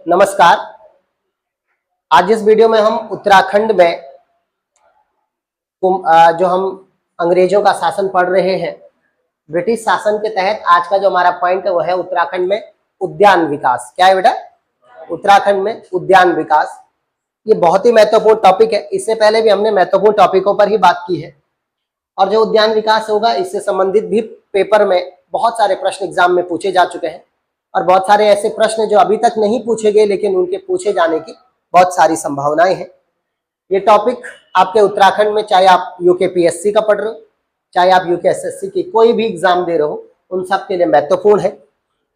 नमस्कार। आज इस वीडियो में हम उत्तराखंड में जो हम अंग्रेजों का शासन पढ़ रहे हैं, ब्रिटिश शासन के तहत आज का जो हमारा पॉइंट है वो है उत्तराखंड में उद्यान विकास। क्या है बेटा? उत्तराखंड में उद्यान विकास। ये बहुत ही महत्वपूर्ण टॉपिक है। इससे पहले भी हमने महत्वपूर्ण टॉपिकों पर ही बात की है और जो उद्यान विकास होगा इससे संबंधित भी पेपर में बहुत सारे प्रश्न एग्जाम में पूछे जा चुके हैं और बहुत सारे ऐसे प्रश्न जो अभी तक नहीं पूछे गए लेकिन उनके पूछे जाने की बहुत सारी संभावनाएं हैं। ये टॉपिक आपके उत्तराखंड में, चाहे आप यूकेपीएससी का पढ़ रहे हो, चाहे आप यूकेएसएससी की कोई भी एग्जाम दे रहे हो, उन सब के लिए महत्वपूर्ण है।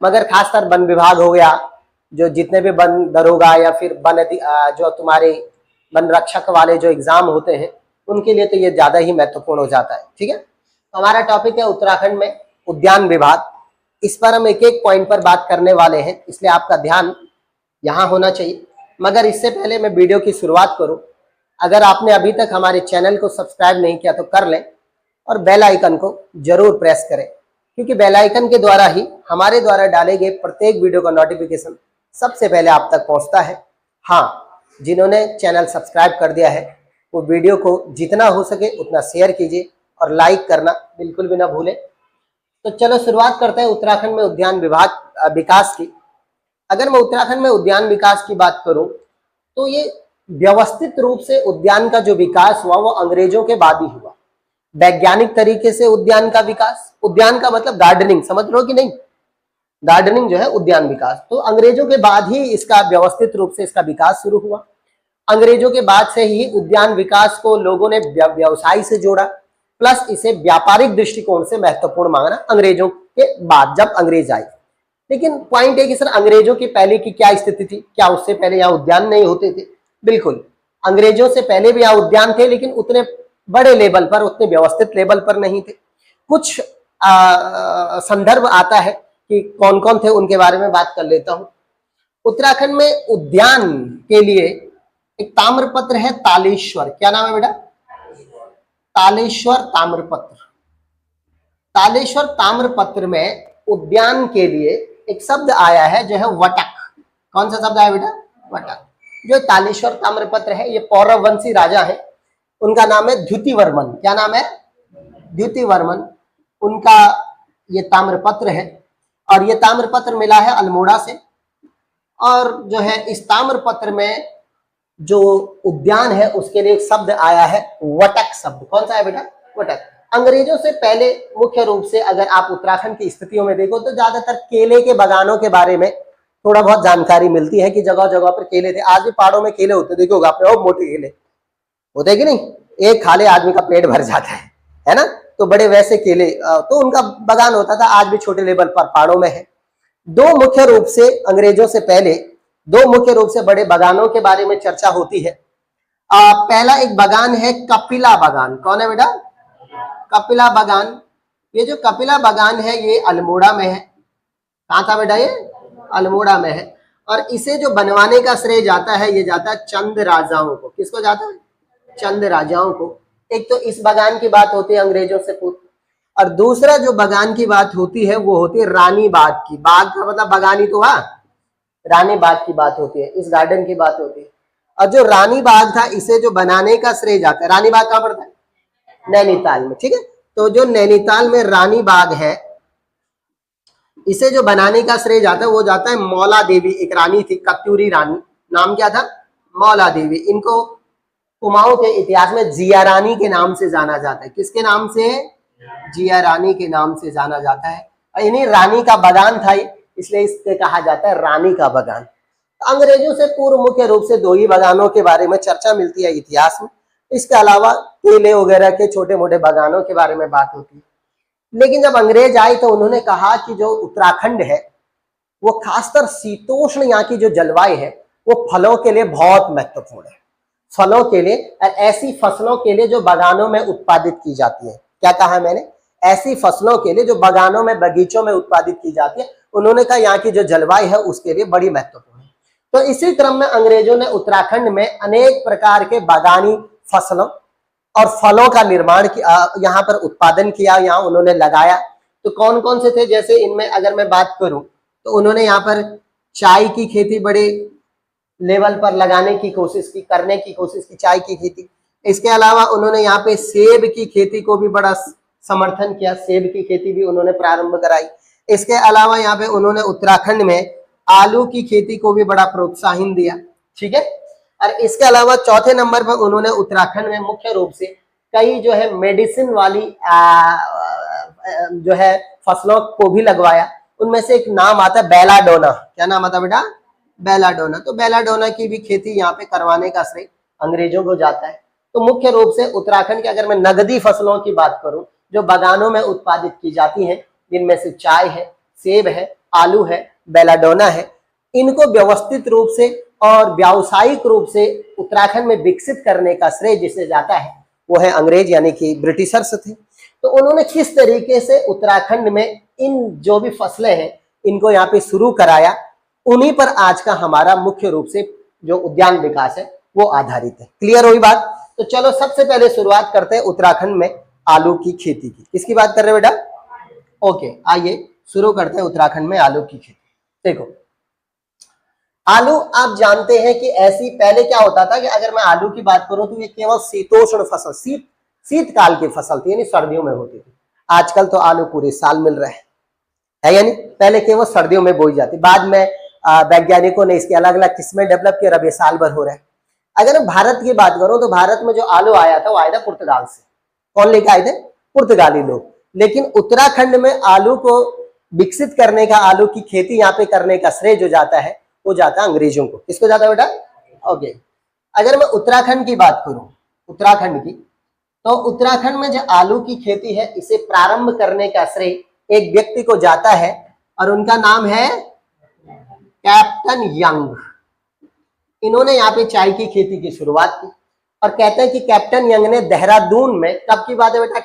मगर खासकर वन विभाग हो गया, जो जितने भी वन दरोगा या फिर वन जो तुम्हारे वन रक्षक वाले जो एग्जाम होते हैं उनके लिए तो ये ज्यादा ही महत्वपूर्ण हो जाता है। ठीक है, तो हमारा टॉपिक है उत्तराखंड में उद्यान विभाग। इस पर हम एक एक पॉइंट पर बात करने वाले हैं, इसलिए आपका ध्यान यहाँ होना चाहिए। मगर इससे पहले मैं वीडियो की शुरुआत करूं, अगर आपने अभी तक हमारे चैनल को सब्सक्राइब नहीं किया तो कर लें और बेल आइकन को जरूर प्रेस करें, क्योंकि बेल आइकन के द्वारा ही हमारे द्वारा डाले गए प्रत्येक वीडियो का नोटिफिकेशन सबसे पहले आप तक पहुंचता है। हाँ, जिन्होंने चैनल सब्सक्राइब कर दिया है वो वीडियो को जितना हो सके उतना शेयर कीजिए और लाइक करना बिल्कुल भी ना भूलें। तो चलो शुरुआत करते हैं उत्तराखंड में उद्यान विभाग विकास की। अगर मैं उत्तराखंड में उद्यान विकास की बात करूं तो ये व्यवस्थित रूप से उद्यान का जो विकास हुआ वो अंग्रेजों के बाद ही हुआ। वैज्ञानिक तरीके से उद्यान का विकास, उद्यान का मतलब गार्डनिंग, समझ रहे हो कि नहीं? गार्डनिंग जो है उद्यान विकास, तो अंग्रेजों के बाद ही इसका व्यवस्थित रूप से इसका विकास शुरू हुआ। अंग्रेजों के बाद से ही उद्यान विकास को लोगों ने व्यवसाय से जोड़ा, प्लस इसे व्यापारिक दृष्टिकोण से महत्वपूर्ण माना अंग्रेजों के बाद, जब अंग्रेज आए। लेकिन पॉइंट है कि सर अंग्रेजों की पहले की क्या स्थिति थी? क्या उससे पहले यहाँ उद्यान नहीं होते थे? बिल्कुल, अंग्रेजों से पहले भी यहाँ उद्यान थे, लेकिन उतने बड़े लेवल पर, उतने व्यवस्थित लेवल पर नहीं थे। कुछ संदर्भ आता है कि कौन कौन थे, उनके बारे में बात कर लेता हूं। उत्तराखंड में उद्यान के लिए एक ताम्रपत्र है तालेश्वर। क्या नाम है बेटा? तालेश्वर ताम्रपत्र। तालेश्वर ताम्रपत्र में उद्यान के लिए एक शब्द आया है जो है वटक। कौन सा शब्द आया बेटा? वटक। जो तालेश्वर ताम्रपत्र है ये पौरववंशी राजा है, उनका नाम है द्युतिवर्मन। क्या नाम है? द्युतिवर्मन। उनका ये ताम्रपत्र है और ये ताम्रपत्र मिला है अल्मोड़ा से। और जो है इस ताम्रपत्र में जो उद्यान है उसके लिए एक शब्द आया है वटक शब्द। कौन सा है बेटा? वटक। अंग्रेजों से पहले मुख्य रूप से अगर आप उत्तराखंड की स्थितियों में देखो तो ज्यादातर केले के बागानों के बारे में थोड़ा बहुत जानकारी मिलती है कि जगह जगह पर केले थे। आज भी पहाड़ों में केले होते, देखो आपने, और मोटे केले होते हैं कि नहीं? एक खा ले आदमी का पेट भर जाता है ना? तो बड़े वैसे केले, तो उनका बागान होता था, आज भी छोटे लेवल पर पहाड़ों में है। दो मुख्य रूप से अंग्रेजों से पहले दो मुख्य रूप से बड़े बागानों के बारे में चर्चा होती है। पहला एक बागान है कपिला बागान। कौन है बेटा? कपिला बागान। ये जो कपिला बागान है ये अल्मोड़ा में है। कहाँ था बेटा? ये अल्मोड़ा में है। और इसे जो बनवाने का श्रेय जाता है ये जाता है चंद राजाओं को। किसको जाता है? चंद राजाओं को। एक तो इस बागान की बात होती है अंग्रेजों से पूर्व, और दूसरा जो बागान की बात होती है वो होती है रानी बाग की। बाग का मतलब बागान ही तो हुआ, रानी बाग की बात होती है, इस गार्डन की बात होती है। और जो रानी बाग था इसे जो बनाने का श्रेय जाता है, रानी बाग कहाँ पड़ता है? नैनीताल में। ठीक है, तो जो नैनीताल में रानी बाग है इसे जो बनाने का श्रेय जाता है वो जाता है मौला देवी। एक रानी थी, कत्यूरी रानी, नाम क्या था? मौला देवी। इनको कुमाऊं के इतिहास में जिया रानी के नाम से जाना जाता है। किसके नाम से? जिया रानी के नाम से जाना जाता है। और इन्हीं रानी का बागान था, इसलिए इससे कहा जाता है रानी का बागान। अंग्रेजों से पूर्व मुख्य रूप से दो ही बागानों के बारे में चर्चा मिलती है इतिहास में। इसके अलावा केले वगैरह के छोटे मोटे बागानों के बारे में बात होती है। लेकिन जब अंग्रेज आए तो उन्होंने कहा कि जो उत्तराखंड है वो खासकर शीतोष्ण, यहाँ की जो जलवायु है वो फलों के लिए बहुत महत्वपूर्ण है। फलों के लिए और ऐसी फसलों के लिए जो बागानों में उत्पादित की जाती है। क्या कहा मैंने? ऐसी फसलों के लिए जो बागानों में, बगीचों में उत्पादित की जाती है। उन्होंने कहा यहाँ की जो जलवायु है उसके लिए बड़ी महत्वपूर्ण है। तो इसी क्रम में अंग्रेजों ने उत्तराखंड में अनेक प्रकार के बागानी फसलों और फलों का निर्माण किया, यहाँ पर उत्पादन किया, यहाँ उन्होंने लगाया। तो कौन कौन से थे? जैसे इनमें अगर मैं बात करूं तो उन्होंने यहाँ पर चाय की खेती बड़े लेवल पर लगाने की कोशिश की, करने की कोशिश की चाय की खेती। इसके अलावा उन्होंने यहाँ पे सेब की खेती को भी बड़ा समर्थन किया, सेब की खेती भी उन्होंने प्रारंभ कराई। इसके अलावा यहाँ पे उन्होंने उत्तराखंड में आलू की खेती को भी बड़ा प्रोत्साहन दिया, ठीक है। और इसके अलावा चौथे नंबर पर उन्होंने उत्तराखंड में मुख्य रूप से कई जो है मेडिसिन वाली जो है फसलों को भी लगवाया। उनमें से एक नाम आता है बेलाडोना। क्या नाम आता है बेटा? बेलाडोना। तो बेलाडोना की भी खेती यहाँ पे करवाने का श्रेय अंग्रेजों को जाता है। तो मुख्य रूप से उत्तराखंड की अगर मैं नगदी फसलों की बात करूं जो बागानों में उत्पादित की जाती हैं, जिनमें से चाय है, सेब है, आलू है, बेलाडोना है, इनको व्यवस्थित रूप से और व्यावसायिक रूप से उत्तराखंड में विकसित करने का श्रेय जिसे जाता है वो है अंग्रेज यानी कि ब्रिटिशर्स थे। तो उन्होंने किस तरीके से उत्तराखंड में इन जो भी फसलें हैं इनको यहाँ पे शुरू कराया, उन्हीं पर आज का हमारा मुख्य रूप से जो उद्यान विकास है वो आधारित है। क्लियर हुई बात? तो चलो सबसे पहले शुरुआत करते हैं उत्तराखंड में आलू की खेती की। किसकी बात कर रहे हैं बेटा? ओके, आइए शुरू करते हैं उत्तराखंड में आलू की खेती। देखो आलू आप जानते हैं कि ऐसी पहले क्या होता था कि अगर मैं आलू की बात करूं तो ये केवल शीतोष्ण फसल, शीतकाल की फसल थी, यानी सर्दियों में होती थी। आजकल तो आलू पूरे साल मिल रहा है यानी पहले केवल सर्दियों में बोई जाती, बाद में वैज्ञानिकों ने इसकी अलग अलग किस्में डेवलप की, अब ये साल भर हो रहा है। अगर मैं भारत की बात करूं तो भारत में जो आलू आया था वो आया था पुर्तगाल से। कौन लेके आए थे? पुर्तगाली लोग। लेकिन उत्तराखंड में आलू को विकसित करने का, आलू की खेती यहाँ पे करने का श्रेय जो जाता है वो जाता है अंग्रेजों को। किसको जाता है बेटा? ओके, अगर मैं उत्तराखंड की बात करूं, उत्तराखंड की, तो उत्तराखंड में जो आलू की खेती है इसे प्रारंभ करने का श्रेय एक व्यक्ति को जाता है और उनका नाम है कैप्टन यंग। इन्होंने यहाँ पे चाय की खेती की शुरुआत की और कहते हैं कि कैप्टन यंग ने देहरादून में, कब की बात है बेटा?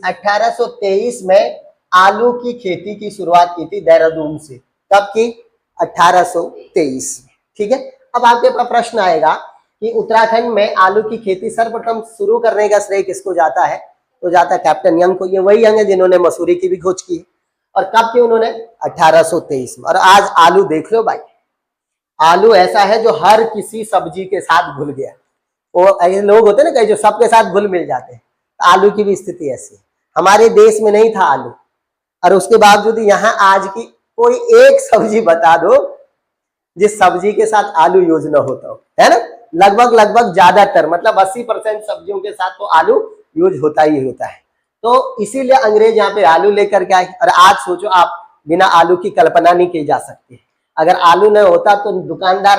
1823 में आलू की खेती की शुरुआत की थी देहरादून से। कब की? 1823। ठीक है। अब आपके पास प्रश्न आएगा कि उत्तराखंड में आलू की खेती सर्वप्रथम शुरू करने का श्रेय किसको जाता है? तो जाता है कैप्टन यंग को। ये वही यंग है जिन्होंने मसूरी की भी खोज की। और कब की उन्होंने? 1823 में। और आज आलू देख लो भाई, आलू ऐसा है जो हर किसी सब्जी के साथ घुल गया। वो ऐसे लोग होते हैं ना कई जो सबके साथ घुल मिल जाते हैं, आलू की भी स्थिति ऐसी है। हमारे देश में नहीं था आलू, और उसके बावजूद यहाँ आज की कोई एक सब्जी बता दो जिस सब्जी के साथ आलू यूज न होता हो, है ना? लगभग ज्यादातर, मतलब 80% सब्जियों के साथ तो आलू यूज होता ही होता है। तो इसीलिए अंग्रेज यहाँ पे आलू लेकर के आए। और आज सोचो आप, बिना आलू की कल्पना नहीं की जा सकती। अगर आलू नहीं होता तो दुकानदार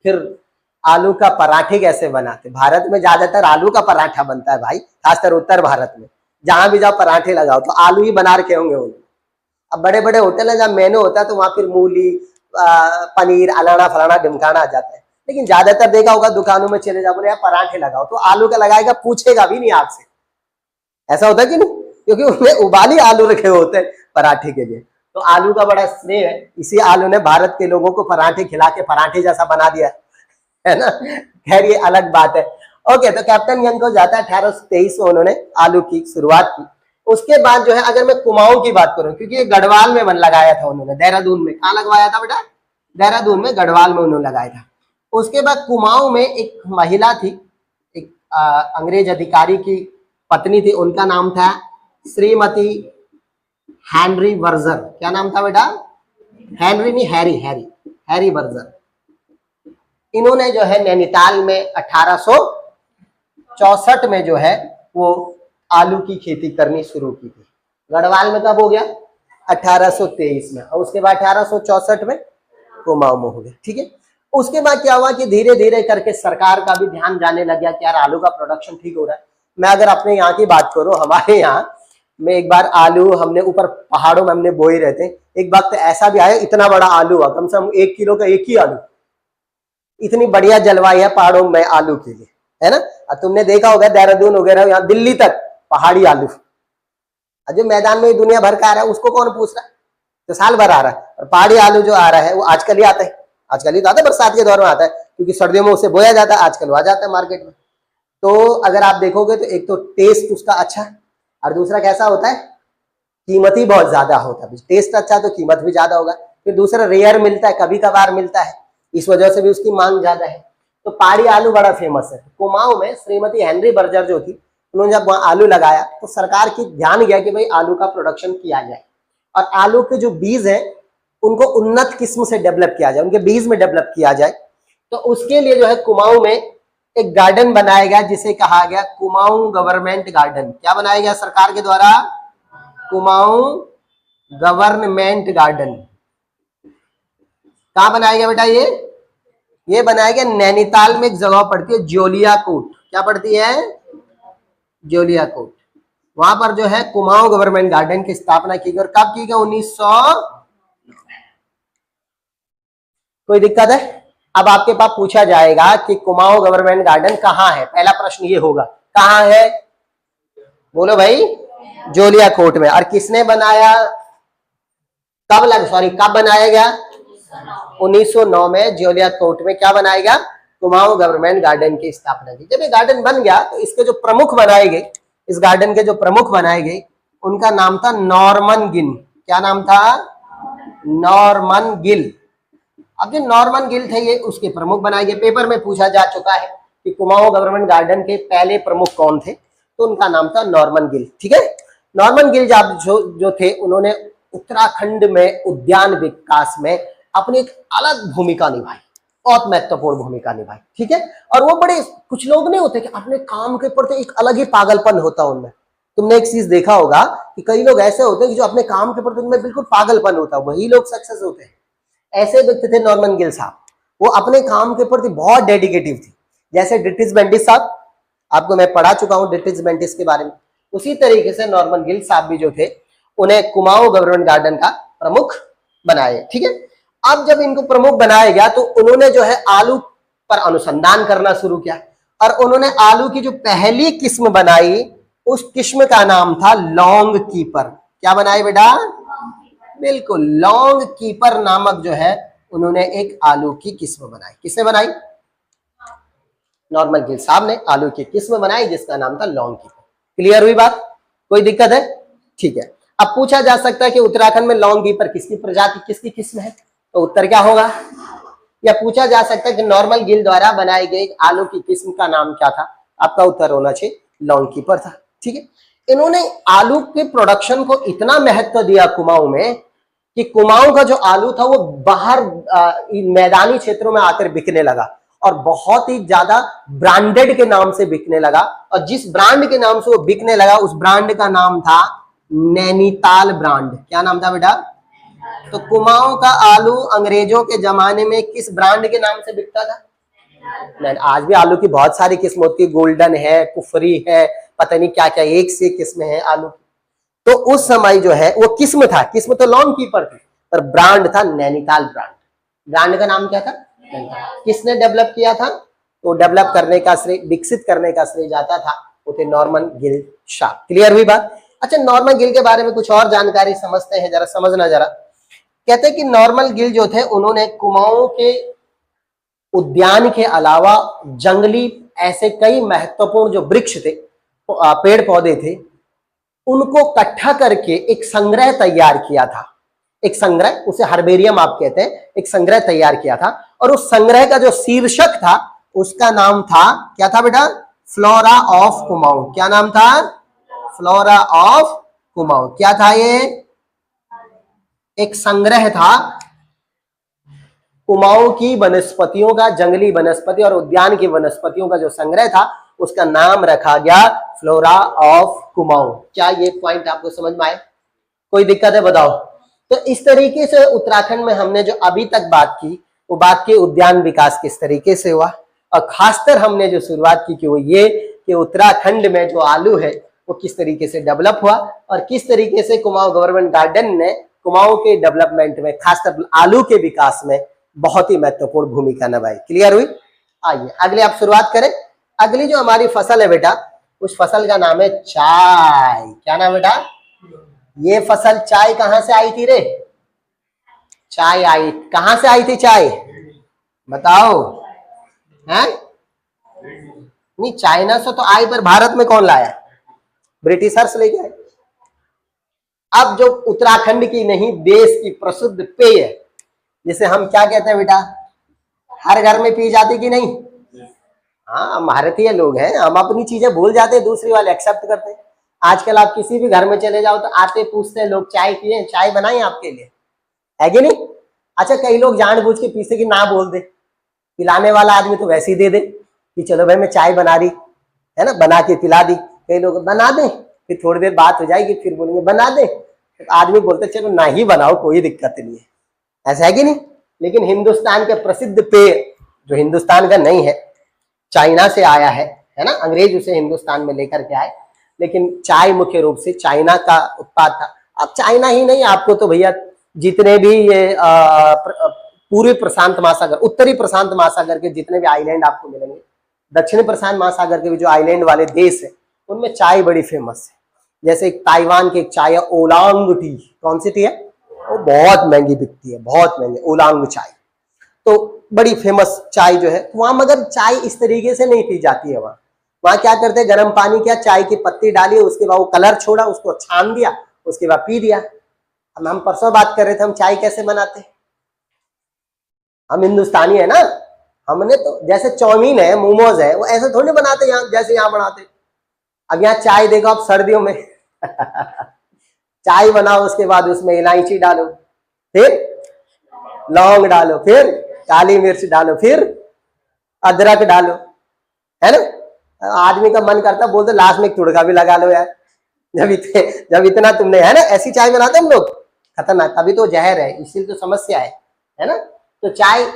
फिर आलू का पराठे कैसे बनाते? भारत में ज्यादातर आलू का पराठा बनता है भाई, खासकर उत्तर भारत में। जहां भी जाओ पराठे लगाओ तो आलू ही बना रखे होंगे उन्होंने। अब बड़े बड़े होटल है जहाँ मेनू होता है तो वहां फिर मूली, पनीर, अलाना फलाना ढिमकाना आ जाता है। लेकिन ज्यादातर देखा होगा दुकानों में चले जाओ, बोले यार पराठे लगाओ, तो आलू का लगाएगा, पूछेगा भी नहीं आपसे। ऐसा होता है कि नहीं? क्योंकि उसमें उबाली आलू रखे होते हैं पराठे के लिए। तो आलू का बड़ा स्नेह है, इसी आलू ने भारत के लोगों को पराठे खिला के पराठे जैसा बना दिया है ना। खैर ये अलग बात है। ओके, तो कैप्टन यंग को जाता है 1823 में उन्होंने आलू की शुरुआत की। उसके बाद जो है, अगर मैं कुमाऊं की बात करूं, क्योंकि ये गढ़वाल में लगाया था उन्होंने, देहरादून में। कहाँ लगवाया था बेटा? देहरादून में, गढ़वाल में उन्होंने लगाया था। उसके बाद कुमाऊं में एक महिला थी, एक अंग्रेज अधिकारी की पत्नी थी, उनका नाम था श्रीमती हेनरी वर्जर। क्या नाम था बेटा? हेनरी नहीं, हैरी वर्जर। इन्होंने जो है नैनीताल में 1864 में जो है वो आलू की खेती करनी शुरू की थी। गढ़वाल में कब हो गया? 1823 में। और उसके बाद 1864 में कुमाऊं में हो गया। ठीक है। उसके बाद क्या हुआ कि धीरे धीरे करके सरकार का भी ध्यान जाने लग गया कि यार आलू का प्रोडक्शन ठीक हो रहा है। मैं अगर अपने यहाँ की बात करूं, हमारे यहाँ में एक बार आलू हमने ऊपर पहाड़ों में हमने बोए रहते। एक वक्त ऐसा भी आया, इतना बड़ा आलू हुआ, कम से कम 1 किलो का एक ही आलू। इतनी बढ़िया जलवायु है पहाड़ों में आलू के लिए, है ना। और तुमने देखा होगा देहरादून वगैरह, यहाँ दिल्ली तक पहाड़ी आलू। जो मैदान में दुनिया भर का आ रहा है उसको कौन पूछ रहा है? तो साल भर आ रहा है। और पहाड़ी आलू जो आ रहा है वो आजकल ही आता है, आजकल ही तो आता है, बरसात के दौर में आता है, क्योंकि सर्दियों में उसे बोया जाता है, आजकल वो आ जाता है मार्केट में। तो अगर आप देखोगे तो एक तो टेस्ट उसका अच्छा, और दूसरा कैसा होता है, कीमती बहुत ज्यादा होता है। टेस्ट अच्छा तो कीमत भी ज्यादा होगा। फिर दूसरा रेयर मिलता है, कभी कभार मिलता है। इस वजह से भी उसकी मांग ज्यादा है। तो पहाड़ी आलू बड़ा फेमस है। कुमाऊं में श्रीमती हेनरी बर्जर जो थी, उन्होंने जब वहां आलू लगाया तो सरकार की ध्यान गया कि भाई आलू का प्रोडक्शन किया जाए और आलू के जो बीज है उनको उन्नत किस्म से डेवलप किया जाए, उनके बीज में डेवलप किया जाए। तो उसके लिए जो है कुमाऊं में एक गार्डन बनाया गया जिसे कहा गया कुमाऊं गवर्नमेंट गार्डन। क्या बनाया गया सरकार के द्वारा? Kumaon government garden. कहां बनाया गया बेटा? ये बनाया गया नैनीताल में एक जगह पड़ती है जोलिया कोट। क्या पड़ती है? जोलिया कोट। वहां पर जो है कुमाऊं गवर्नमेंट गार्डन की स्थापना की गई। और कब की गई? 1900। कोई दिक्कत है? अब आपके पास पूछा जाएगा कि कुमाऊं गवर्नमेंट गार्डन कहाँ है। पहला प्रश्न ये होगा, कहाँ है? बोलो भाई। जोलिया कोट में। और किसने बनाया? कब बनाया गया? 1909 में जोलिया कोट में क्या बनाया गया? कुमाऊं गवर्नमेंट गार्डन की स्थापना की। जब ये गार्डन बन गया तो इसके जो प्रमुख बनाए गए, इस गार्डन के जो प्रमुख बनाए गए, उनका नाम था नॉर्मन गिल। क्या नाम था? नॉर्मन गिल। अब जो नॉर्मन गिल थे ये उसके प्रमुख बनाए गए। पेपर में पूछा जा चुका है कि कुमाऊं गवर्नमेंट गार्डन के पहले प्रमुख कौन थे, तो उनका नाम था नॉर्मन गिल। ठीक है। नॉर्मन गिल जो थे, उन्होंने उत्तराखंड में उद्यान विकास में अपनी एक अलग भूमिका निभाई, बहुत महत्वपूर्ण भूमिका निभाई। ठीक है। और वो बड़े, कुछ लोग नहीं होते कि अपने काम के प्रति एक अलग ही पागलपन होता उनमें। तुमने एक चीज देखा होगा कि कई लोग ऐसे होते हैं कि जो अपने काम के प्रति उनमें बिल्कुल पागलपन होता है, वही लोग सक्सेस होते हैं। ऐसे व्यक्ति थे नॉर्मन गिल साहब। वो अपने काम के प्रति बहुत डेडिकेटिव थे। जैसे डिटिस बेंटिस साहब, आपको मैं पढ़ा चुका हूं डिटिस बेंटिस के बारे में, उसी तरीके से नॉर्मन गिल साहब भी जो थे, उन्हें कुमाऊं गवर्नमेंट गार्डन का प्रमुख बनाए। ठीक है। अब जब इनको प्रमुख बनाया गया तो उन्होंने जो है आलू पर अनुसंधान करना शुरू किया और उन्होंने आलू की जो पहली किस्म बनाई, उस किस्म का नाम था लॉन्ग कीपर। क्या बनाए बेटा? बिल्कुल, लॉन्ग कीपर नामक जो है उन्होंने एक आलू की किस्म बनाई। किसने बनाई? नॉर्मन गिल साहब ने आलू की किस्म बनाई जिसका नाम था लॉन्ग कीपर। क्लियर हुई बात? कोई दिक्कत है? ठीक है। अब पूछा जा सकता है कि उत्तराखंड में लॉन्ग कीपर किसकी प्रजाति, किसकी किस्म है, तो उत्तर क्या होगा? या पूछा जा सकता है कि नॉर्मन गिल द्वारा बनाई गई आलू की किस्म का नाम क्या था? आपका उत्तर होना चाहिए लॉन्ग कीपर था। ठीक है। इन्होंने आलू के प्रोडक्शन को इतना महत्व दिया कुमाऊं में कि कुमाऊं का जो आलू था वो बाहर मैदानी क्षेत्रों में आकर बिकने लगा और बहुत ही ज्यादा ब्रांडेड के नाम से बिकने लगा। और जिस ब्रांड के नाम से वो बिकने लगा उस ब्रांड का नाम था नैनीताल ब्रांड। क्या नाम था बेटा? तो कुमाऊं का आलू अंग्रेजों के जमाने में किस ब्रांड के नाम से बिकता था? आज भी आलू की बहुत सारी किस्म होती है, गोल्डन है, कुफरी है, पता नहीं क्या क्या, एक से किस्म है आलू। तो उस समय जो है वो किस्म था, किस्म तो लॉन्ग कीपर थी, पर ब्रांड था नैनीताल ब्रांड। ब्रांड का नाम क्या था? किसने डेवलप किया था? तो डेवलप करने का श्रेय, विकसित करने का श्रेय जाता था वो थे नॉर्मन गिल शाह। क्लियर हुई बात? अच्छा, नॉर्मन गिल के बारे में कुछ और जानकारी समझते हैं, जरा समझना जरा। कहते हैं कि नॉर्मन गिल जो थे उन्होंने कुमाऊं के उद्यान के अलावा जंगली ऐसे कई महत्वपूर्ण जो वृक्ष थे, पेड़ पौधे थे, उनको इकट्ठा करके एक संग्रह तैयार किया था। एक संग्रह, उसे हर्बेरियम आप कहते हैं, एक संग्रह तैयार किया था। और उस संग्रह का जो शीर्षक था उसका नाम था, क्या था बेटा? Flora of Kumaon. क्या नाम था? Flora of Kumaon. क्या था ये? एक संग्रह था कुमाऊं की वनस्पतियों का, जंगली वनस्पति और उद्यान की वनस्पतियों का जो संग्रह था उसका नाम रखा गया फ्लोरा ऑफ कुमाऊं। क्या ये पॉइंट आपको समझ में आए? कोई दिक्कत है बताओ? तो इस तरीके से उत्तराखंड में हमने जो अभी तक बात की वो बात की उद्यान विकास किस तरीके से हुआ, और खासकर हमने जो शुरुआत की कि वो ये कि उत्तराखंड में जो आलू है वो किस तरीके से डेवलप हुआ और किस तरीके से कुमाऊं गवर्नमेंट गार्डन ने कुमाऊं के डेवलपमेंट में, खासकर आलू के विकास में बहुत ही महत्वपूर्ण भूमिका निभाई। क्लियर हुई? आइए अगले आप शुरुआत करें। अगली जो हमारी फसल है बेटा, उस फसल का नाम है चाय। क्या नाम है बेटा? ये फसल चाय कहां से आई थी रे? चाय आई कहां से आई थी? चाय बताओ हैं? नहीं, चाइना से तो आई, पर भारत में कौन लाया? ब्रिटिशर्स लेके आए। अब जो उत्तराखंड की नहीं, देश की प्रसिद्ध पेय जिसे हम क्या कहते हैं बेटा? हर घर में पी जाती कि नहीं? हाँ, हम भारतीय लोग हैं, हम अपनी चीजें भूल जाते हैं, दूसरी वाले एक्सेप्ट करते हैं। आजकल आप किसी भी घर में चले जाओ तो आते पूछते हैं लोग, चाय पिए, चाय बनाई आपके लिए, है कि नहीं? अच्छा, कई लोग जानबूझ के पीछे की ना बोल दे, पिलाने वाला आदमी तो वैसे ही दे दे कि चलो भाई मैं चाय बना रही है ना, बना के पिला दी। कई लोग बना दे, फिर थोड़ी देर बात हो जाएगी, फिर बोलेंगे बना दे, तो आदमी बोलते चलो ना ही बनाओ, कोई दिक्कत नहीं है, ऐसा है कि नहीं? लेकिन हिंदुस्तान के प्रसिद्ध पेय, जो हिंदुस्तान का नहीं है, चाइना से आया है ना, अंग्रेज उसे हिंदुस्तान में लेकर के आए, लेकिन चाय मुख्य रूप से चाइना का उत्पाद था। अब चाइना ही नहीं, आपको तो भैया जितने भी ये पूर्वी प्रशांत महासागर, उत्तरी प्रशांत महासागर के जितने भी आइलैंड आपको मिलेंगे, दक्षिणी प्रशांत महासागर के भी जो आइलैंड वाले देश है, उनमें चाय बड़ी फेमस है। जैसे एक ताइवान की एक चाय है ओलांग टी, कौन सी टी है वो, बहुत महंगी बिकती है, बहुत महंगी ओलांग चाय, तो बड़ी फेमस चाय जो है वहां। मगर चाय इस तरीके से नहीं पी जाती है वहां क्या करते हैं, गर्म पानी किया, चाय की पत्ती डाली, उसके बाद वो कलर छोड़ा, उसको छान दिया, उसके बाद पी दिया। अब हम परसों बात कर रहे थे, हम चाय कैसे बनाते हैं, हम हिंदुस्तानी है ना, हमने तो जैसे चाउमीन है, मोमोज है, वो ऐसे थोड़ी बनाते यहाँ जैसे यहाँ बनाते। अब यहाँ चाय देखो आप सर्दियों में चाय बनाओ, उसके बाद उसमें इलायची डालो, फिर लौंग डालो, फिर काली मिर्च डालो, फिर अदरक डालो, है ना। आदमी का मन करता बोलते लास्ट में एक तुड़का भी लगा लो यार, जब इतना तुमने, है ना, ऐसी चाय बनाते हम लोग, खतरनाक, तभी तो जहर है, इसीलिए तो समस्या है ना। तो चाय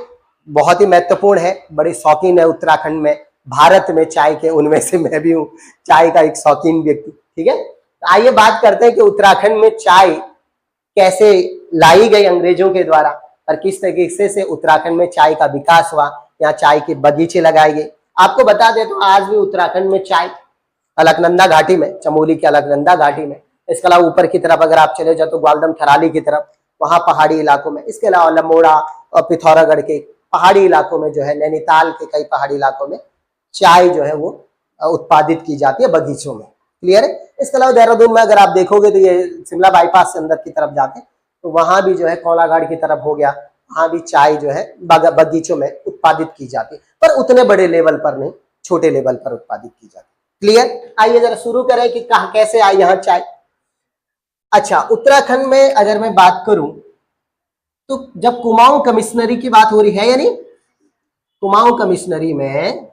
बहुत ही महत्वपूर्ण है, बड़ी शौकीन है उत्तराखंड में, भारत में चाय के, उनमें से मैं भी हूँ चाय का एक शौकीन व्यक्ति, ठीक है। तो आइए बात करते हैं कि उत्तराखंड में चाय कैसे लाई गई अंग्रेजों के द्वारा, और किस तरीके से उत्तराखंड में चाय का विकास हुआ, यहाँ चाय के बगीचे लगाए गए। आपको बता दें तो आज भी उत्तराखंड में चाय, अलकनंदा घाटी में, चमोली के अलकनंदा घाटी में, इसके अलावा ऊपर की तरफ अगर आप चले जाओ तो ग्वालदम थराली की तरफ, वहां पहाड़ी इलाकों में, इसके अलावा अल्मोड़ा और पिथौरागढ़ के पहाड़ी इलाकों में जो है, नैनीताल के कई पहाड़ी इलाकों में चाय जो है वो उत्पादित की जाती है बगीचों में, क्लियर है। इसके अलावा देहरादून में अगर आप देखोगे तो ये शिमला बाईपास से अंदर की तरफ जाते तो वहां भी जो है कोलाघाट की तरफ हो गया, वहां भी चाय जो है बगीचों में उत्पादित की जाती है, पर उतने बड़े लेवल पर नहीं, छोटे लेवल पर उत्पादित की जाती है, क्लियर। आइए जरा शुरू करें कि कहां कैसे आई यहाँ चाय। अच्छा, उत्तराखंड में अगर मैं बात करूं तो जब कुमाऊं कमिश्नरी की बात हो रही है, यानी कुमाऊं कमिश्नरी में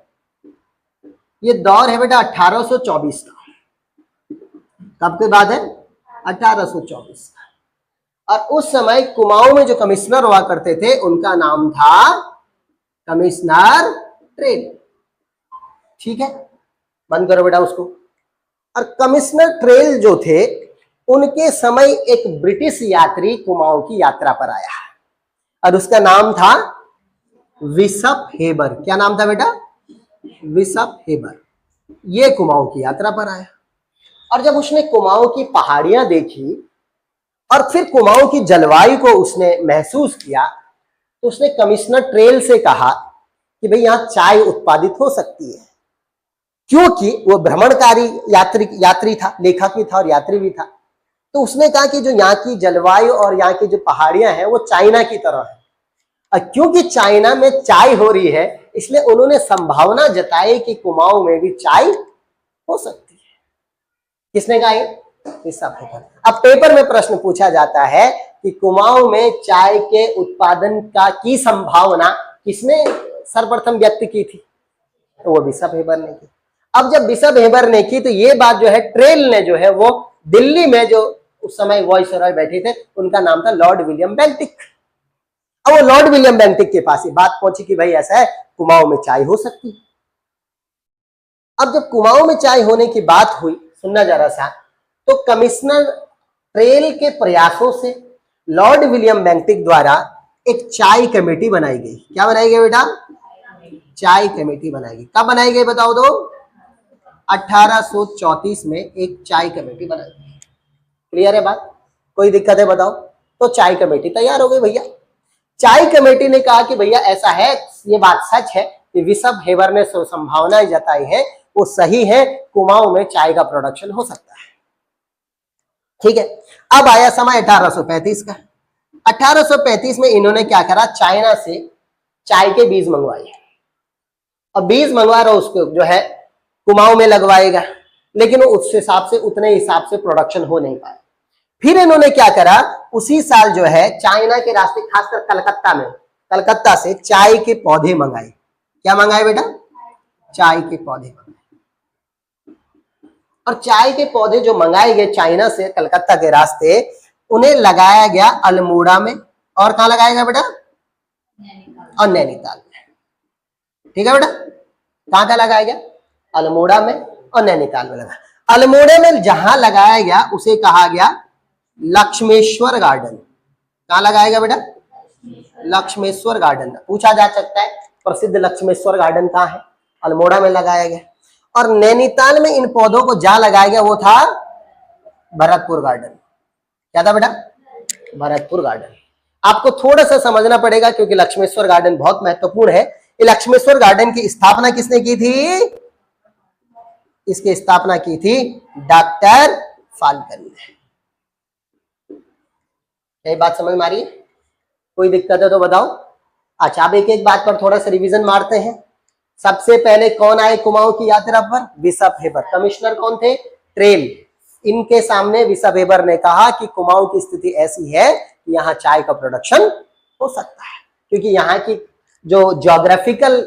ये दौर है बेटा 1824 का, कब के बाद है, 1824 का। और उस समय कुमाऊं में जो कमिश्नर हुआ करते थे उनका नाम था कमिश्नर ट्रेल, ठीक है, बंद करो बेटा उसको। और कमिश्नर ट्रेल जो थे, उनके समय एक ब्रिटिश यात्री कुमाऊं की यात्रा पर आया और उसका नाम था बिशप हेबर। क्या नाम था बेटा, बिशप हेबर। ये कुमाऊं की यात्रा पर आया और जब उसने कुमाऊं की पहाड़ियां देखी और फिर कुमाऊं की जलवायु को उसने महसूस किया, तो उसने कमिश्नर ट्रेल से कहा कि भाई यहां चाय उत्पादित हो सकती है, क्योंकि वो भ्रमणकारी यात्री था, लेखक भी था और यात्री भी था। तो उसने कहा कि जो यहाँ की जलवायु और यहाँ की जो पहाड़ियां हैं वो चाइना की तरह है, और क्योंकि चाइना में चाय हो रही है इसलिए उन्होंने संभावना जताई कि कुमाऊं में भी चाय हो सकती है। किसने कहा ये, बिशप हेबर। अब पेपर में प्रश्न पूछा जाता है कि कुमाऊं में चाय के उत्पादन की संभावना किसने सर्वप्रथम व्यक्त की थी, तो वो बिशप हेबर ने की। अब जब बिशप हेबर ने की तो ये बात जो है ट्रेल ने जो है वो दिल्ली में जो उस समय वायसरॉय बैठे थे उनका नाम था लॉर्ड विलियम बेंटिक। अब वो लॉर्ड विलियम बेंटिक के पास ये बात पहुंची कि भाई ऐसा है, कुमाऊं में चाय हो सकती है। अब जब कुमाऊं में चाय होने की बात हुई, सुनना जरा सा, तो कमिश्नर ट्रेल के प्रयासों से लॉर्ड विलियम बेंटिक द्वारा एक चाय कमेटी बनाई गई। क्या बनाई गई बेटा, चाय कमेटी बनाई गई। कब बनाई गई बताओ दो, 1834 में एक चाय कमेटी बनाई गई। क्लियर है बात, कोई दिक्कत है बताओ। तो चाय कमेटी तैयार हो गई भैया। चाय कमेटी ने कहा कि भैया ऐसा है, ये बात सच है कि बिशप हेबर ने संभावनाएं जताई है वो सही है, कुमाऊं में चाय का प्रोडक्शन हो सकता है, ठीक है। अब आया समय 1835 का। 1835 में इन्होंने क्या करा, चाइना से चाय के बीज मंगवाए, और बीज मंगवा रहा उसको जो है कुमाऊं में लगवाएगा, लेकिन उस हिसाब से उतने हिसाब से प्रोडक्शन हो नहीं पाया। फिर इन्होंने क्या करा, उसी साल जो है चाइना के रास्ते, खासकर कलकत्ता में, कलकत्ता से चाय के पौधे मंगाए। क्या मंगाए बेटा? चाय के पौधे मंगाए। और चाय के पौधे जो मंगाए गए चाइना से कलकत्ता के रास्ते, उन्हें लगाया गया अल्मोड़ा में, और कहां लगाया गया बेटा? और नैनीताल में। ठीक है बेटा, कहां कहां लगाया गया? अल्मोड़ा में और नैनीताल में लगा। अल्मोड़ा में जहां लगाया गया उसे कहा गया लक्ष्मेश्वर गार्डन। कहां लगाया गया बेटा? लक्ष्मेश्वर गार्डन। पूछा जा सकता है प्रसिद्ध लक्ष्मेश्वर गार्डन कहां है? अल्मोड़ा में लगाया गया। और नैनीताल में इन पौधों को जहां लगाया गया वो था भरतपुर गार्डन। क्या था बेटा? भरतपुर गार्डन। आपको थोड़ा सा समझना पड़ेगा क्योंकि लक्ष्मेश्वर गार्डन बहुत महत्वपूर्ण है। ये लक्ष्मेश्वर गार्डन की स्थापना किसने की थी? इसकी स्थापना की थी डॉक्टर फाल्कन ने। यही बात समझ में आ रही है? कोई दिक्कत है तो बताओ। अच्छा, अब एक एक बात पर थोड़ा सा रिवीजन मारते हैं। सबसे पहले कौन आए कुमाऊं की यात्रा पर? Bishop Haber. कमिश्नर कौन थे? ट्रेल। इनके सामने बिशप हेबर ने कहा कि कुमाऊं की स्थिति ऐसी है कि यहाँ चाय का प्रोडक्शन हो सकता है, क्योंकि यहाँ की जो ज्योग्राफिकल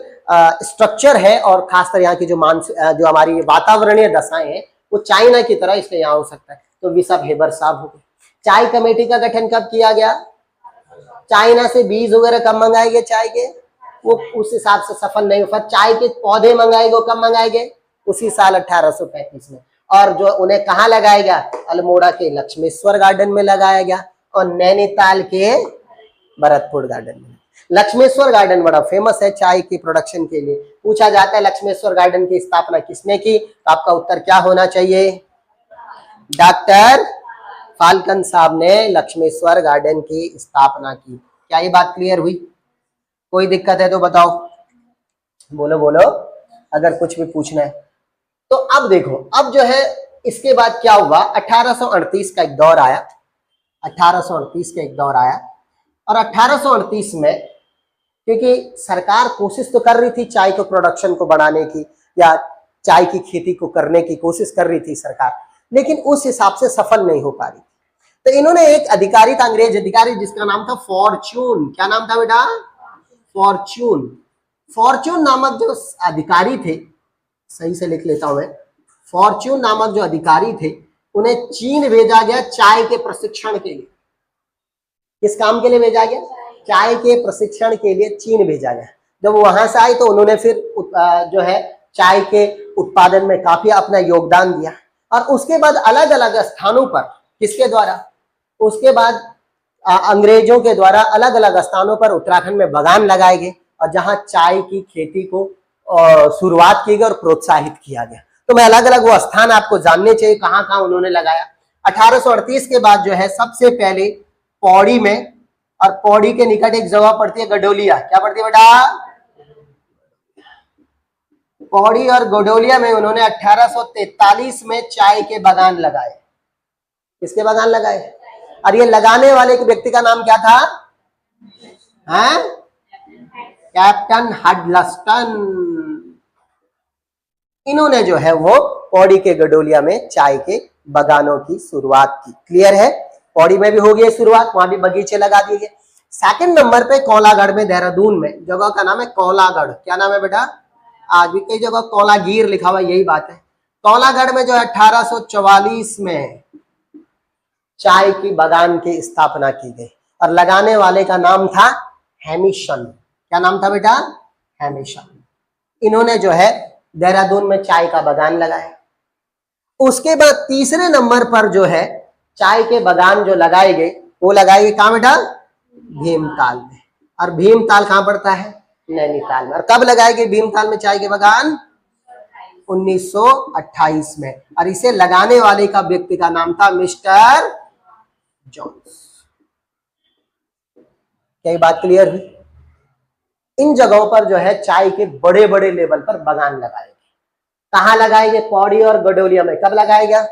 स्ट्रक्चर है और खासकर यहाँ की जो जो हमारी वातावरणीय दशाएं हैं वो चाइना की तरह, इसलिए यहाँ हो सकता है। तो बिशप हेबर साहब हो गए। चाय कमेटी का गठन कब किया गया? चाइना से बीज वगैरह कब मंगाए गए चाय के? वो उस हिसाब से सफल नहीं हुआ। चाय के पौधे मंगाए गए, कब मंगाए गए? उसी साल 1835 में। और जो उन्हें कहाँ लगाया गया? अल्मोड़ा के लक्ष्मेश्वर गार्डन में लगाया गया और नैनीताल के भरतपुर गार्डन में। लक्ष्मेश्वर गार्डन बड़ा फेमस है चाय की प्रोडक्शन के लिए। पूछा जाता है लक्ष्मेश्वर गार्डन की स्थापना किसने की? तो आपका उत्तर क्या होना चाहिए? डॉक्टर फाल्कन साहब ने लक्ष्मेश्वर गार्डन की स्थापना की। क्या ये बात क्लियर हुई? कोई दिक्कत है तो बताओ, बोलो बोलो अगर कुछ भी पूछना है तो। अब देखो, अब जो है इसके बाद क्या हुआ? 1838 का एक दौर आया। 1838 का एक दौर आया और 1838 में क्योंकि सरकार कोशिश तो कर रही थी चाय को प्रोडक्शन को बढ़ाने की, या चाय की खेती को करने की कोशिश कर रही थी सरकार, लेकिन उस हिसाब से सफल नहीं हो पा रही। तो इन्होंने एक अधिकारी था, अंग्रेज अधिकारी, जिसका नाम था फॉर्च्यून। क्या नाम था बेटा? फॉर्च्यून। फॉर्च्यून नामक जो अधिकारी थे, सही से लिख लेता हूं मैं, फॉर्च्यून नामक जो अधिकारी थे, उन्हें चीन भेजा गया चाय के प्रशिक्षण के लिए। किस काम के लिए भेजा गया? चाय के प्रशिक्षण के लिए चीन भेजा गया। जब वहां से आए तो उन्होंने फिर जो है चाय के उत्पादन में काफी अपना योगदान दिया। और उसके बाद अलग अलग स्थानों पर, किसके द्वारा? उसके बाद अंग्रेजों के द्वारा अलग अलग स्थानों पर उत्तराखंड में बागान लगाए गए और जहां चाय की खेती को शुरुआत की गई और प्रोत्साहित किया गया। तो मैं अलग अलग वो स्थान आपको जानने चाहिए कहां कहां उन्होंने लगाया। 1838 के बाद जो है सबसे पहले पौड़ी में, और पौड़ी के निकट एक जगह पड़ती है गडोलिया। क्या पड़ती है बेटा? पौड़ी और गडोलिया में उन्होंने 1843 में चाय के बागान लगाए। किसके बागान लगाए? और ये लगाने वाले के व्यक्ति का नाम क्या था? हैं? कैप्टन हडलस्टन। इन्होंने जो है वो पौड़ी के गडोलिया में चाय के बागानों की शुरुआत की। क्लियर है? पौड़ी में भी हो गई शुरुआत, वहां भी बगीचे लगा दिए गए। सेकंड नंबर पे कौलागढ़ में, देहरादून में, जगह का नाम है कौलागढ़। क्या नाम है बेटा? आज भी कई जगह कौलागीर लिखा हुआ, यही बात है। कौलागढ़ में जो 1844 में चाय की बागान की स्थापना की गई और लगाने वाले का नाम था हेमिशन। क्या नाम था बेटा? हेमिशन। इन्होंने जो है देहरादून में चाय का बागान लगाया। उसके बाद तीसरे नंबर पर जो है चाय के बागान जो लगाए गए वो लगाए गए कहां बेटा? भीमताल में। और भीमताल कहां पड़ता है? नैनीताल में। और कब लगाए गए भीमताल में चाय के बागान? 1928 में। और इसे लगाने वाले का व्यक्ति का नाम था मिस्टर जॉन्स। क्या बात क्लियर हुई? इन जगहों पर जो है चाय के बड़े बड़े लेवल पर बागान लगाए गए। कहां लगाए गए? पौड़ी और गडोलिया में। कब लगाया गया?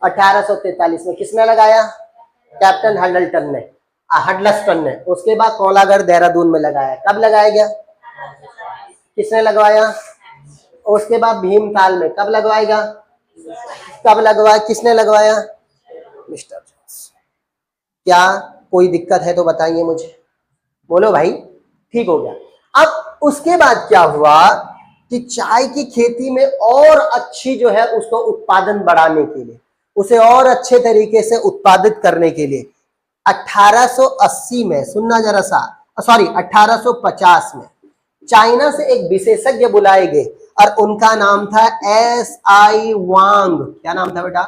1843 में। किसने लगाया? कैप्टन हडल्टन ने। हडलस्टन ने। उसके बाद कोलागढ़ देहरादून में लगाया। कब लगाया गया? किसने लगवाया? उसके बाद भीमताल में कब लगवाएगा? कब लगवाया? किसने लगवाया? Mister Johns. क्या कोई दिक्कत है तो बताइए मुझे, बोलो भाई। ठीक हो गया। अब उसके बाद क्या हुआ कि चाय की खेती में और अच्छी जो है उसको उत्पादन बढ़ाने के लिए, उसे और अच्छे तरीके से उत्पादित करने के लिए 1880 में, सुनना जरा सा, सॉरी 1850 में चाइना से एक विशेषज्ञ बुलाए गए और उनका नाम था SI वांग। क्या नाम था बेटा?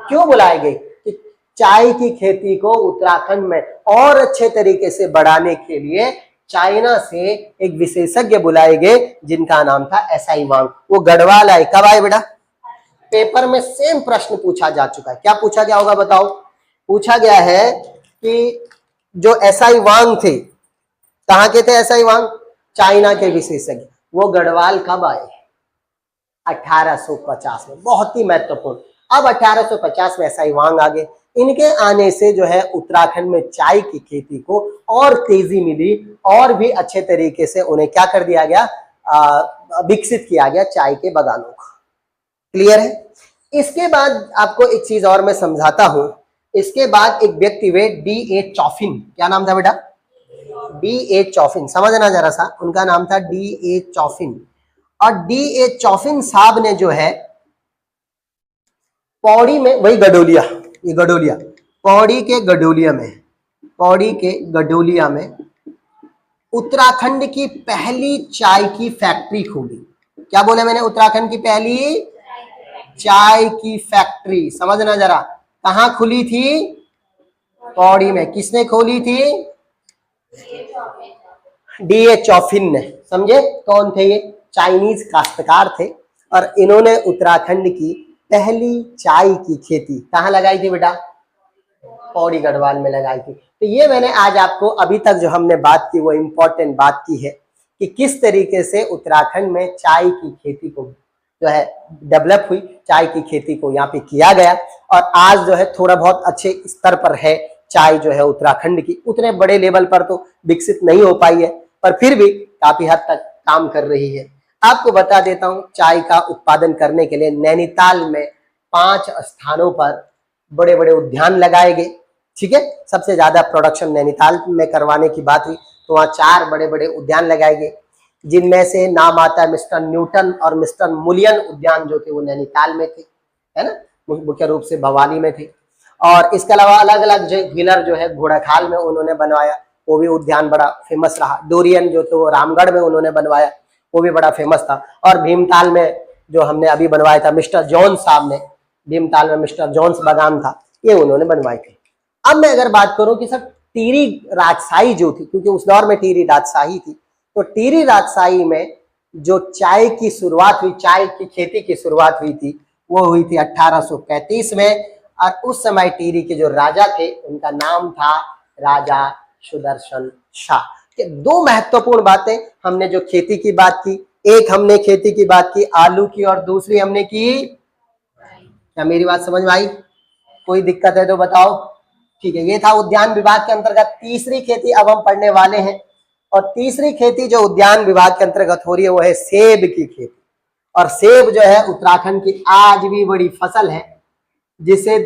क्यों बुलाए गए? कि चाय की खेती को उत्तराखंड में और अच्छे तरीके से बढ़ाने के लिए चाइना से एक विशेषज्ञ बुलाए गए जिनका नाम था SI वांग। वो गढ़वाल आए। कब आए बेटा? पेपर में सेम प्रश्न पूछा जा चुका है। क्या पूछा गया होगा बताओ? पूछा गया है कि जो SI वांग थे, कहां के थे SI वांग? चाइना के विशेषज्ञ। वो गढ़वाल कब आए? 1850 में। बहुत ही महत्वपूर्ण। अब 1850 में SI वांग आ गए। इनके आने से जो है उत्तराखंड में चाय की खेती को और तेजी मिली और भी अच्छे तरीके से उन्हें क्या कर दिया गया? विकसित किया गया चाय के बागानों को। क्लियर है? इसके बाद आपको एक चीज और मैं समझाता हूं। इसके बाद एक व्यक्ति हुए DA चॉफिन। क्या नाम था बेटा? DA चॉफिन। समझना जरा सा, उनका नाम था DA चॉफिन। और DA चॉफिन साहब ने जो है पौड़ी में, वही गडोलिया, ये गडोलिया, पौड़ी के गडोलिया में उत्तराखंड की पहली चाय की फैक्ट्री खोली। क्या बोला मैंने? उत्तराखंड की पहली चाय की फैक्ट्री। समझना जरा, कहां खुली थी? पौड़ी में। किसने खोली थी? DA चॉफिन ने। समझे कौन थे ये? चाइनीज काश्तकार थे और इन्होंने उत्तराखंड की पहली चाय की खेती कहां लगाई थी बेटा? पौड़ी गढ़वाल में लगाई थी। तो ये मैंने आज आपको अभी तक जो हमने बात की वो इम्पोर्टेंट बात की है कि किस तरीके से उत्तराखंड में चाय की खेती को जो है डेवलप हुई, चाय की खेती को यहाँ पे किया गया और आज जो है थोड़ा बहुत अच्छे स्तर पर है चाय जो है उत्तराखंड की। उतने बड़े लेवल पर तो विकसित नहीं हो पाई है पर फिर भी काफी हद तक काम कर रही है। आपको बता देता हूं, चाय का उत्पादन करने के लिए नैनीताल में 5 स्थानों पर बड़े बड़े उद्यान लगाए गए। ठीक है, सबसे ज्यादा प्रोडक्शन नैनीताल में करवाने की बात हुई तो वहां 4 बड़े बड़े उद्यान लगाए गए, जिनमें से नाम आता है मिस्टर न्यूटन और मिस्टर मुलियन उद्यान जो थे वो नैनीताल में थे, है ना, मुख्य रूप से भवाली में थे। और इसके अलावा अलग अलग जो व्हीलर जो है घोड़ाखाल में उन्होंने बनवाया, वो भी उद्यान बड़ा फेमस रहा। डोरियन जो थे वो रामगढ़ में उन्होंने बनवाया, वो भी बड़ा फेमस था। और भीमताल में जो हमने अभी बनवाया था मिस्टर जॉन्स साहब ने, भीमताल में मिस्टर जॉन्स बागान था, ये उन्होंने बनवाए थे। अब मैं अगर बात करूं कि सर टीरी राजशाही जो थी, क्योंकि उस दौर में टीरी राजशाही थी, तो टीरी राजशाही में जो चाय की शुरुआत हुई, चाय की खेती की शुरुआत हुई थी, वो हुई थी 1835 में। और उस समय टीरी के जो राजा थे उनका नाम था राजा सुदर्शन शाह। के 2 महत्वपूर्ण बातें हमने जो खेती की बात की, एक हमने खेती की बात की आलू की और दूसरी हमने की, क्या मेरी बात समझ में आई? कोई दिक्कत है तो बताओ। ठीक है, ये था उद्यान विभाग के अंतर्गत। तीसरी खेती अब हम पढ़ने वाले हैं और तीसरी खेती जो उद्यान विभाग के अंतर्गत हो रही है वो है सेब की खेती। और सेब जो है उत्तराखंड की आज भी बड़ी फसल है, जिसे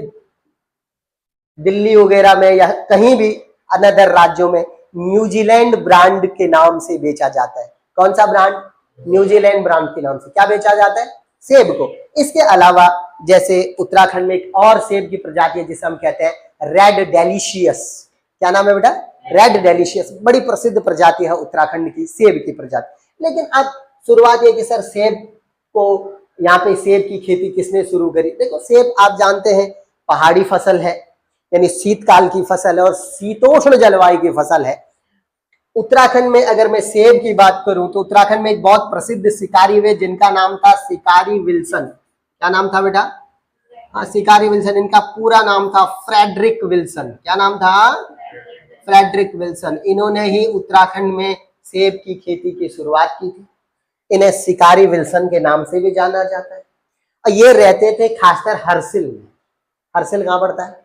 दिल्ली वगैरह में या कहीं भी अनदर राज्यों में न्यूजीलैंड ब्रांड के नाम से बेचा जाता है। कौन सा ब्रांड? न्यूजीलैंड ब्रांड के नाम से क्या बेचा जाता है? सेब को। इसके अलावा जैसे उत्तराखंड में एक और सेब की प्रजाति है जिसे हम कहते हैं रेड डेलिशियस। क्या नाम है बेटा? Red delicious. बड़ी प्रसिद्ध प्रजाति है उत्तराखंड की सेब की प्रजाति। लेकिन अब शुरुआत है कि सर सेब को, यहाँ पे सेब की खेती किसने शुरू करी? देखो, सेब आप जानते हैं पहाड़ी फसल है, यानी शीतकाल की फसल है और शीतोष्ण जलवायु की फसल है। उत्तराखंड में अगर मैं सेब की बात करूं तो उत्तराखंड में एक बहुत प्रसिद्ध शिकारी हुए जिनका नाम था शिकारी विल्सन। क्या नाम था बेटा? हाँ, शिकारी विल्सन। इनका पूरा नाम था फ्रेडरिक विल्सन। क्या नाम था? Frederick Wilson. इन्होंने ही उत्तराखंड में सेब की खेती की शुरुआत की थी। इन्हें शिकारी विल्सन के नाम से भी जाना जाता है। और ये रहते थे खासकर हर्सिल में। हर्सिल कहाँ पड़ता है?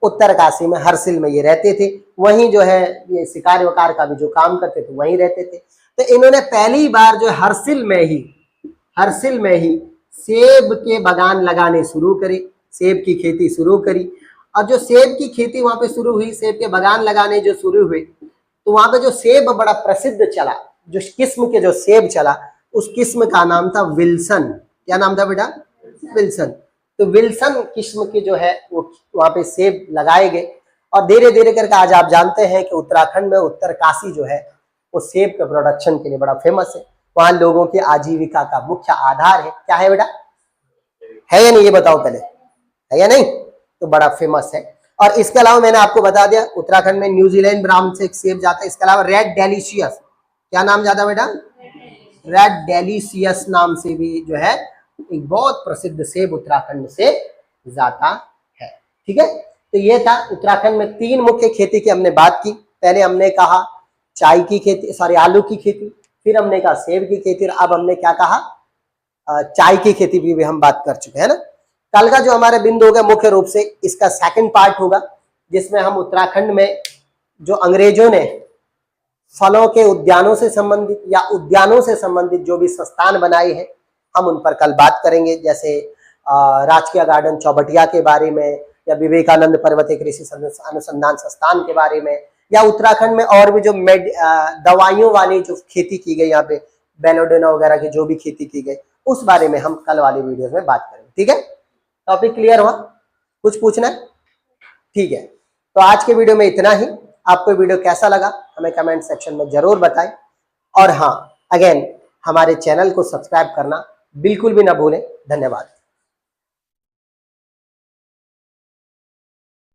उत्तरकाशी में हरसिल में ये रहते थे, वहीं जो है ये शिकार वकार का भी जो काम करते थे वहीं रहते थे। तो इन्होंने पहली बार जो हरसिल में ही सेब के बागान लगाने शुरू करे, सेब की खेती शुरू करी। और जो सेब की खेती वहां पे शुरू हुई, सेब के बागान लगाने जो शुरू हुए, तो वहां पे जो सेब बड़ा प्रसिद्ध चला, जो किस्म के जो सेब चला, उस किस्म का नाम था विल्सन। क्या नाम था बेटा? विल्सन। तो विल्सन किस्म के जो है वो वहां पे सेब लगाए गए, और धीरे धीरे करके आज आप जानते हैं कि उत्तराखंड में उत्तरकाशी जो है वो सेब के प्रोडक्शन के लिए बड़ा फेमस है। वहां लोगों की आजीविका का मुख्य आधार है। क्या है बेटा? है या नहीं, ये बताओ पहले, है या नहीं? तो बड़ा फेमस है। और इसके अलावा मैंने आपको बता दिया उत्तराखंड में न्यूजीलैंड ब्राउन से एक सेब जाता है। इसके अलावा रेड डेलिशियस, क्या नाम जाता है बेटा? रेड डेलिशियस नाम से भी जो है एक बहुत प्रसिद्ध सेब उत्तराखंड से जाता है। ठीक है, तो ये था उत्तराखंड में 3 मुख्य खेती की हमने बात की। पहले हमने कहा चाय की खेती, सॉरी आलू की खेती, फिर हमने कहा सेब की खेती, और अब हमने क्या कहा? चाय की खेती भी हम बात कर चुके हैं ना। कल का जो हमारा बिंदु होगा मुख्य रूप से इसका सेकंड पार्ट होगा, जिसमें हम उत्तराखंड में जो अंग्रेजों ने फलों के उद्यानों से संबंधित या उद्यानों से संबंधित जो भी संस्थान बनाए हैं, हम उन पर कल बात करेंगे। जैसे राजकीय गार्डन चौबटिया के बारे में, या विवेकानंद पर्वतीय कृषि अनुसंधान संस्थान के बारे में, या उत्तराखंड में और भी जो दवाइयों वाली जो खेती की गई, यहाँ पे बेलोडेना वगैरह की जो भी खेती की गई, उस बारे में हम कल वाली वीडियोस में बात करेंगे। ठीक है, टॉपिक क्लियर हुआ? कुछ पूछना है? ठीक है, तो आज के वीडियो में इतना ही। आपको वीडियो कैसा लगा हमें कमेंट सेक्शन में जरूर बताएं। और हाँ, अगेन हमारे चैनल को सब्सक्राइब करना बिल्कुल भी ना भूलें। धन्यवाद।